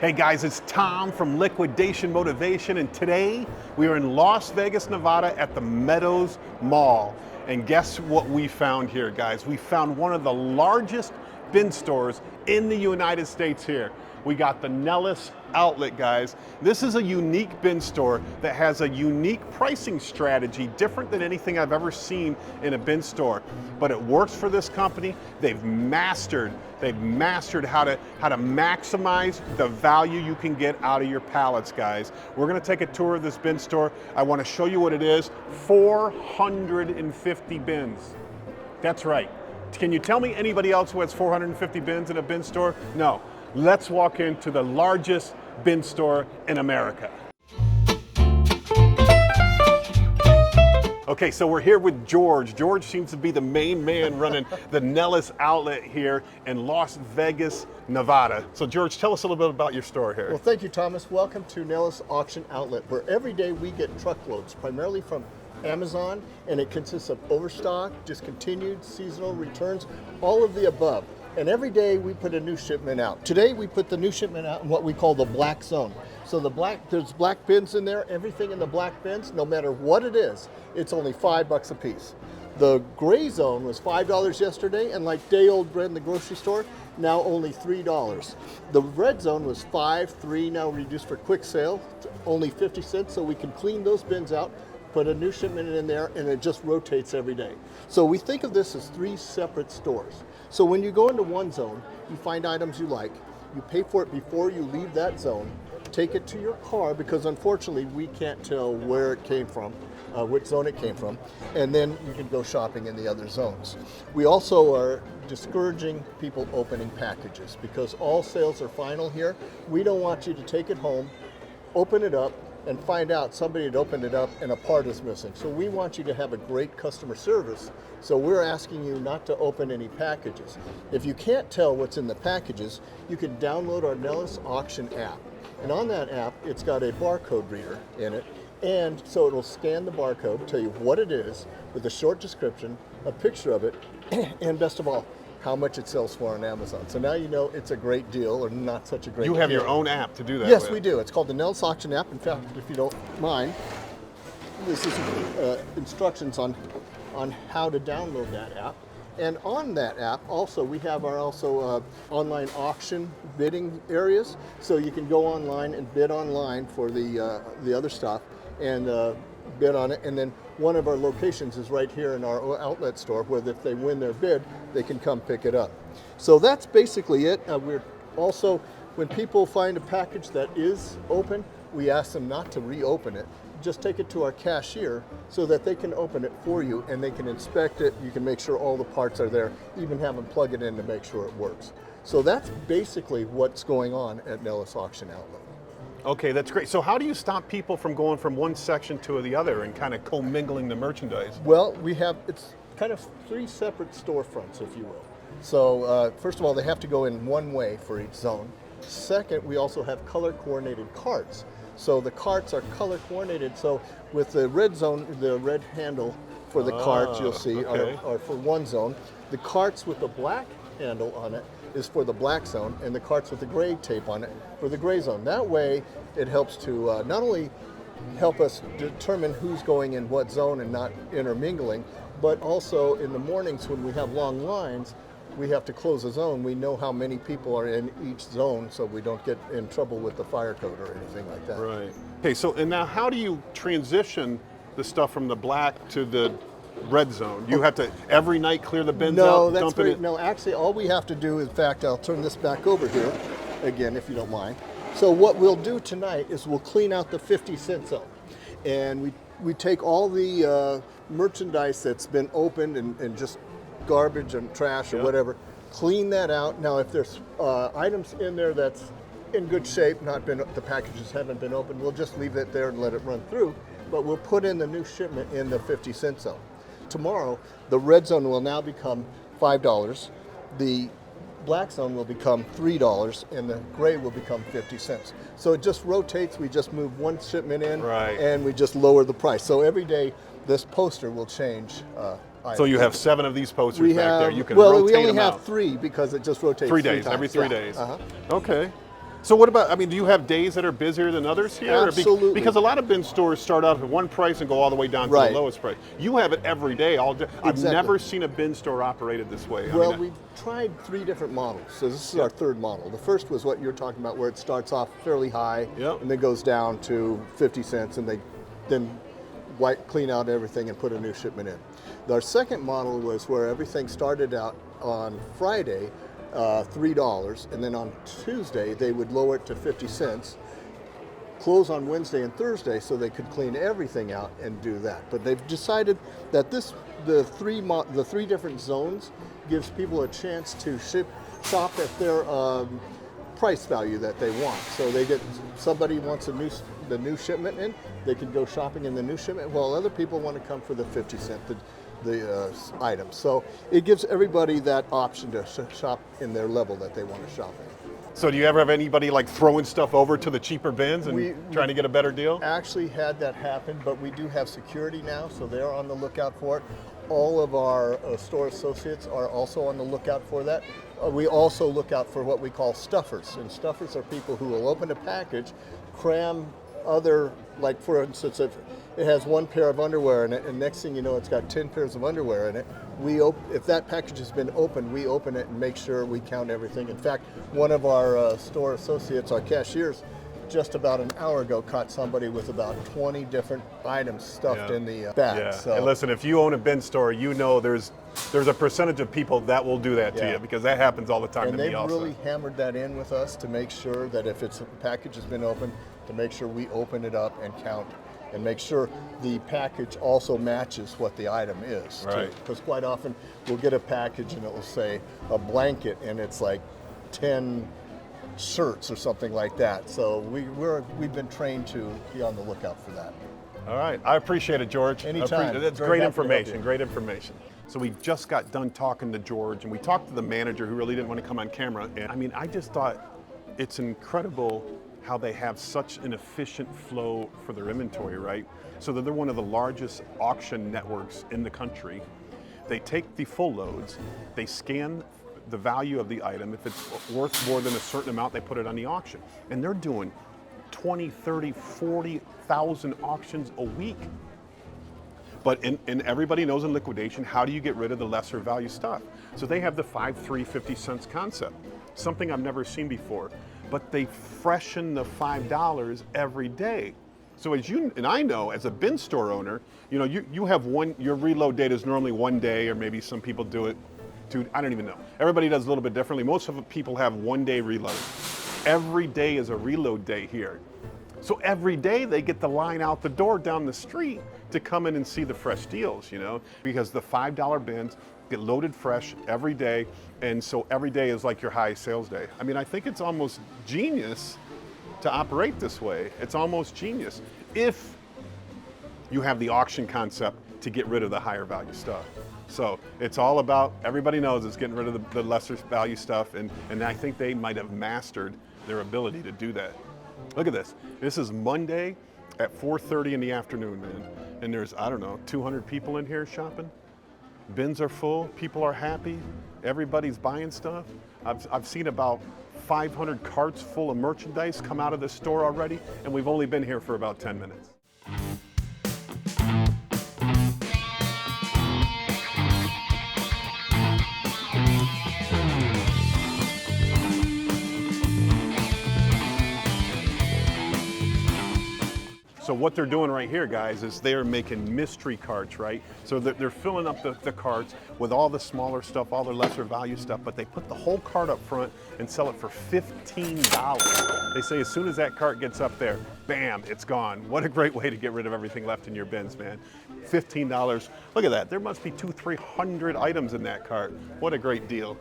Hey guys, it's Tom from Liquidation Motivation, and today we are in Las Vegas, Nevada at the Meadows Mall. And guess what we found here, guys? We found one of the largest bin stores in the United States here. We got the Nellis outlet, guys. This is a unique bin store that has a unique pricing strategy, different than anything I've ever seen in a bin store. But it works for this company. They've mastered how to maximize the value you can get out of your pallets, guys. We're gonna take a tour of this bin store. I wanna show you what it is. 450 bins. That's right. Can you tell me anybody else who has 450 bins in a bin store? No. Let's walk into the largest bin store in America. Okay, so we're here with George. George seems to be the main man running the Nellis outlet here in Las Vegas, Nevada. So George, tell us a little bit about your store here. Well, thank you, Thomas. Welcome to Nellis Auction Outlet, where every day we get truckloads, primarily from Amazon, and it consists of overstock, discontinued, seasonal, returns, all of the above. And every day we put a new shipment out. Today we put the new shipment out in what we call the black zone. So there's black bins in there. Everything in the black bins, no matter what it is, it's only $5 a piece. The gray zone was $5 yesterday, and like day old bread in the grocery store, now only $3. The red zone was $5, now reduced for quick sale, to only 50 cents, so we can clean those bins out, put a new shipment in there, and it just rotates every day. So we think of this as 3 separate stores. So when you go into one zone, you find items you like, you pay for it before you leave that zone, take it to your car, because unfortunately we can't tell where it came from, which zone it came from, and then you can go shopping in the other zones. We also are discouraging people opening packages because all sales are final here. We don't want you to take it home, open it up, and find out somebody had opened it up and a part is missing. So we want you to have a great customer service. So we're asking you not to open any packages. If you can't tell what's in the packages, you can download our Nellis Auction app. And on that app, it's got a barcode reader in it. And so it'll scan the barcode, tell you what it is with a short description, a picture of it, and best of all, how much it sells for on Amazon. So now you know it's a great deal or not such a great deal. You have your own app to do that Yes, with. we do. It's called the Nellis Auction app. In fact, if you don't mind, this is instructions on how to download that app. And on that app, also, we have our online auction bidding areas. So you can go online and bid online for the other stuff and bid on it. And then one of our locations is right here in our outlet store, where if they win their bid, they can come pick it up. So that's basically it. We're also, when people find a package that is open, we ask them not to reopen it. Just take it to our cashier so that they can open it for you and they can inspect it. You can make sure all the parts are there, even have them plug it in to make sure it works. So that's basically what's going on at Nellis Auction Outlet. Okay, that's great. So how do you stop people from going from one section to the other and kind of commingling the merchandise? Well, it's kind of 3 separate storefronts, if you will. So first of all, they have to go in one way for each zone. Second, we also have color coordinated carts. So the carts are color coordinated. So with the red zone, the red handle for the carts you'll see are for one zone. The carts with the black handle on it is for the black zone, and the carts with the gray tape on it for the gray zone. That way it helps to not only help us determine who's going in what zone and not intermingling, but also in the mornings when we have long lines, we have to close a zone. We know how many people are in each zone so we don't get in trouble with the fire code or anything like that. Right. Okay, so and now how do you transition the stuff from the black to the red zone? You have to every night clear the bins out, dump it in? No, actually all we have to do, in fact, I'll turn this back over here again if you don't mind. So what we'll do tonight is we'll clean out the 50-cent zone. And we take all the merchandise that's been opened and just garbage and trash or whatever, clean that out. Now if there's items in there that's in good shape, the packages haven't been opened, we'll just leave it there and let it run through, but we'll put in the new shipment in the 50-cent zone. Tomorrow, the red zone will now become $5, the black zone will become $3, and the gray will become 50 cents. So it just rotates, we just move one shipment in, and we just lower the price. So every day, this poster will change. So you have 7 of these posters back there. You can rotate them out. We only have 3 because it just rotates 3 days, times. every 3 days. Okay. So what about, I mean, do you have days that are busier than others here? Absolutely. Because a lot of bin stores start out at one price and go all the way down to Right. the lowest price. You have it every day, all day. I've Exactly. never seen a bin store operated this way. Well, I mean, we've tried 3 different models. So this is our 3rd model. The first was what you're talking about, where it starts off fairly high Yep. and then goes down to 50 cents, and they then clean out everything and put a new shipment in. Our second model was where everything started out on Friday, $3, and then on Tuesday they would lower it to 50 cents, close on Wednesday and Thursday so they could clean everything out and do that. But they've decided that the 3 different zones gives people a chance to shop at their price value that they want. So somebody wants the new shipment in, they can go shopping in the new shipment, while other people want to come for the 50 cent the item. So it gives everybody that option to shop in their level that they want to shop in. so do you ever have anybody like throwing stuff over to the cheaper bins and trying to get a better deal? Actually had that happen, but we do have security now, so they're on the lookout for it. All of our store associates are also on the lookout for that. We also look out for what we call stuffers, and stuffers are people who will open a package, cram other, like for instance, if it has 1 pair of underwear in it, and next thing you know, it's got 10 pairs of underwear in it. If that package has been opened, we open it and make sure we count everything. In fact, one of our store associates, our cashiers, just about an hour ago caught somebody with about 20 different items stuffed in the bag. Yeah. So, And listen, if you own a bin store, you know there's a percentage of people that will do that to Yeah. you, because that happens all the time and to me they've also. really hammered that in with us to make sure that if a package has been opened, to make sure we open it up and count and make sure the package also matches what the item is. Right. Because quite often we'll get a package and it will say a blanket and it's like 10 shirts or something like that. So we've been trained to be on the lookout for that. All right, I appreciate it, George. Anytime. That's Very great happy to help information, you. great information. So we just got done talking to George, and we talked to the manager who really didn't want to come on camera. And I mean, I just thought it's incredible how they have such an efficient flow for their inventory, right? So that they're one of the largest auction networks in the country. They take the full loads, they scan the value of the item. If it's worth more than a certain amount, they put it on the auction. And they're doing 20, 30, 40,000 auctions a week. But and everybody knows in liquidation, how do you get rid of the lesser value stuff? So they have the 5, 3, 50 cents concept, something I've never seen before. But they freshen the $5 every day. So as you and I know, as a bin store owner, you know, you have your reload date is normally 1 day, or maybe some people do it 2, I don't even know. Everybody does a little bit differently. Most of the people have 1 day reload. Every day is a reload day here. So every day they get the line out the door down the street to come in and see the fresh deals, you know, because the $5 bins get loaded fresh every day. And so every day is like your highest sales day. I mean, I think it's almost genius to operate this way. It's almost genius if you have the auction concept to get rid of the higher value stuff. So it's all about, everybody knows it's getting rid of the lesser value stuff, and I think they might have mastered their ability to do that. Look at this. This is Monday at 4:30 in the afternoon, man. And there's, I don't know, 200 people in here shopping. Bins are full, people are happy, everybody's buying stuff. I've seen about 500 carts full of merchandise come out of the store already, and we've only been here for about 10 minutes. So what they're doing right here, guys, is they're making mystery carts, right? So they're filling up the carts with all the smaller stuff, all the lesser value stuff, but they put the whole cart up front and sell it for $15. They say as soon as that cart gets up there, bam, it's gone. What a great way to get rid of everything left in your bins, man. $15. Look at that. There must be 200-300 items in that cart. What a great deal.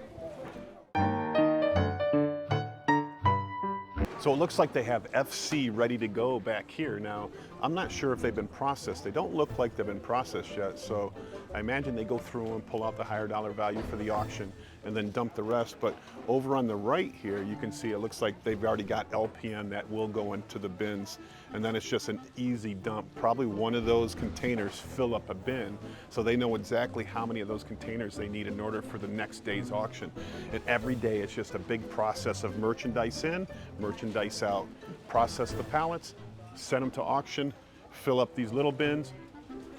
So it looks like they have FC ready to go back here. Now, I'm not sure if they've been processed. They don't look like they've been processed yet. So I imagine they go through and pull out the higher dollar value for the auction and then dump the rest. But over on the right here, you can see it looks like they've already got LPN that will go into the bins. And then it's just an easy dump. Probably one of those containers fill up a bin, so they know exactly how many of those containers they need in order for the next day's auction. And every day it's just a big process of merchandise in, merchandise out. Process the pallets, send them to auction, fill up these little bins,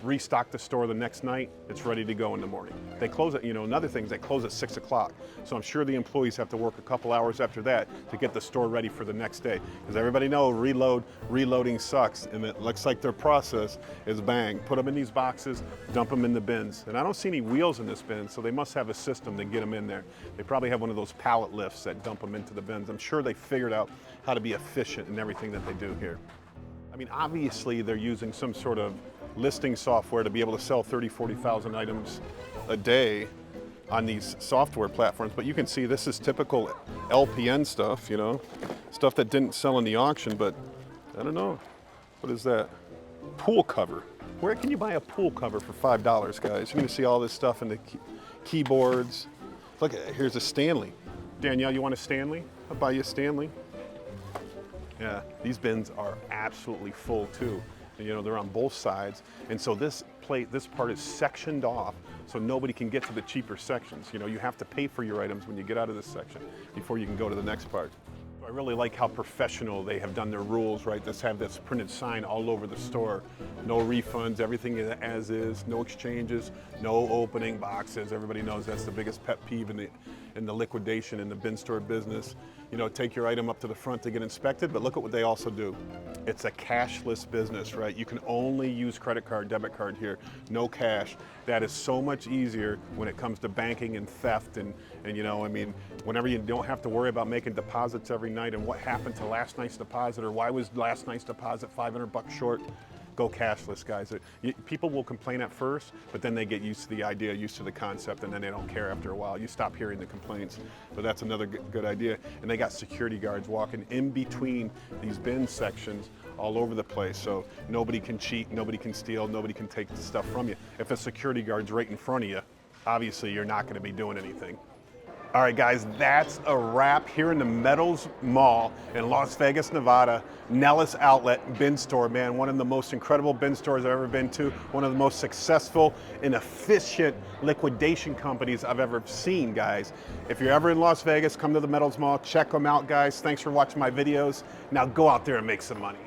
restock the store the next night, it's ready to go in the morning. They close at, another thing is they close at 6 o'clock. So I'm sure the employees have to work a couple hours after that to get the store ready for the next day. Because everybody knows reloading sucks, and it looks like their process is bang, put them in these boxes, dump them in the bins. And I don't see any wheels in this bin, so they must have a system to get them in there. They probably have one of those pallet lifts that dump them into the bins. I'm sure they figured out how to be efficient in everything that they do here. I mean, obviously they're using some sort of listing software to be able to sell 30, 40,000 items a day on these software platforms. But you can see this is typical LPN stuff, stuff that didn't sell in the auction, but I don't know. What is that? Pool cover. Where can you buy a pool cover for $5, guys? You're gonna see all this stuff in the keyboards. Look, here's a Stanley. Danielle, you want a Stanley? I'll buy you a Stanley. Yeah, these bins are absolutely full too. They're on both sides. And so this part is sectioned off so nobody can get to the cheaper sections. You have to pay for your items when you get out of this section before you can go to the next part. I really like how professional they have done their rules, right? Let's have this printed sign all over the store. No refunds, everything as is, no exchanges, no opening boxes. Everybody knows that's the biggest pet peeve in the liquidation in the bin store business. Take your item up to the front to get inspected, but look at what they also do. It's a cashless business, right? You can only use credit card, debit card here, no cash. That is so much easier when it comes to banking and theft and whenever you don't have to worry about making deposits every night and what happened to last night's deposit or why was last night's deposit $500 short. Go cashless, guys. People will complain at first, but then they get used to the idea, used to the concept, and then they don't care after a while. You stop hearing the complaints, but that's another good idea. And they got security guards walking in between these bin sections all over the place, so nobody can cheat, nobody can steal, nobody can take the stuff from you. If a security guard's right in front of you, obviously you're not going to be doing anything. All right, guys, that's a wrap here in the Meadows Mall in Las Vegas, Nevada. Nellis Outlet bin store, man, one of the most incredible bin stores I've ever been to, one of the most successful and efficient liquidation companies I've ever seen, guys. If you're ever in Las Vegas, come to the Meadows Mall, check them out, guys. Thanks for watching my videos. Now go out there and make some money.